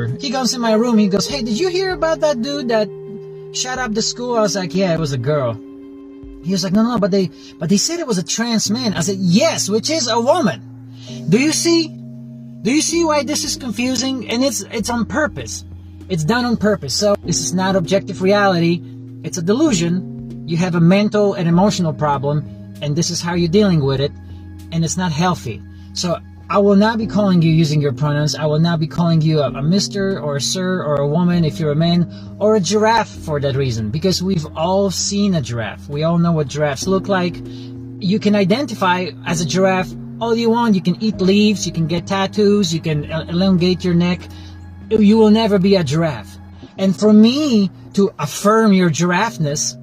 He comes in my room, he goes, "Hey, did you hear about that dude that shut up the school?" I was like, "Yeah, it was a girl." He was like, "No, but they said it was a trans man." I said, "Yes, which is a woman." Do you see? Do you see why this is confusing? And it's on purpose. It's done on purpose. So this is not objective reality. It's a delusion. You have a mental and emotional problem, and this is how you're dealing with it, and it's not healthy. So I will not be calling you using your pronouns. I will not be calling you a Mr. or a Sir or a woman if you're a man, or a giraffe for that reason, because we've all seen a giraffe. We all know what giraffes look like. You can identify as a giraffe all you want. You can eat leaves, you can get tattoos, you can elongate your neck. You will never be a giraffe. And for me to affirm your giraffeness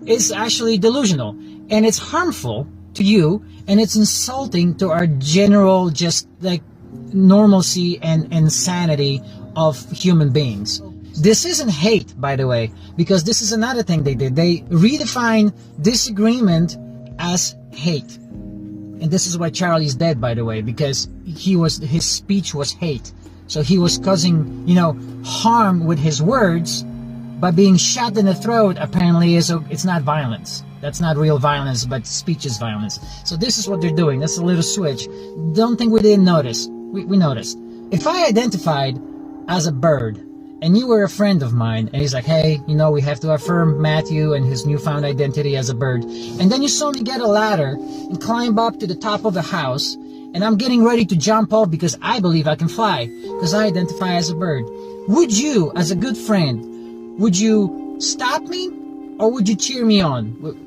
is actually delusional, and it's harmful to you, and it's insulting to our general just like normalcy and sanity of human beings. This isn't hate, by the way, because this is another thing they did. They redefine disagreement as hate. And this is why Charlie's dead, by the way, because his speech was hate. So he was causing, harm with his words, but being shot in the throat apparently it's not violence. That's not real violence, but speech is violence. So this is what they're doing. That's a little switch. Don't think we didn't notice. We noticed. If I identified as a bird, and you were a friend of mine, and he's like, "Hey, we have to affirm Matthew and his newfound identity as a bird," and then you saw me get a ladder and climb up to the top of the house, and I'm getting ready to jump off because I believe I can fly, because I identify as a bird. Would you, as a good friend, would you stop me, or would you cheer me on,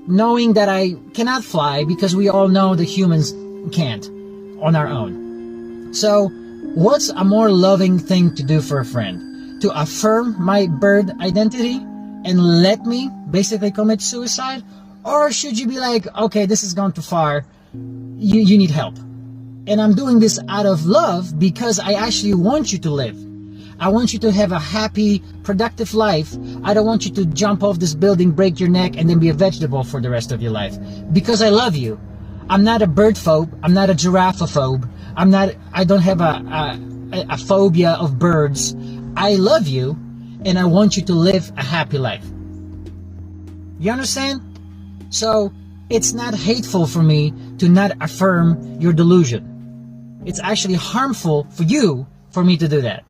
knowing that I cannot fly, because we all know the humans can't on our own? So what's a more loving thing to do for a friend? To affirm my bird identity and let me basically commit suicide? Or should you be like, "Okay, this has gone too far, you need help"? And I'm doing this out of love because I actually want you to live. I want you to have a happy, productive life. I don't want you to jump off this building, break your neck, and then be a vegetable for the rest of your life. Because I love you. I'm not a bird phobe. I'm not a giraffophobe. I don't have a phobia of birds. I love you, and I want you to live a happy life. You understand? So it's not hateful for me to not affirm your delusion. It's actually harmful for you for me to do that.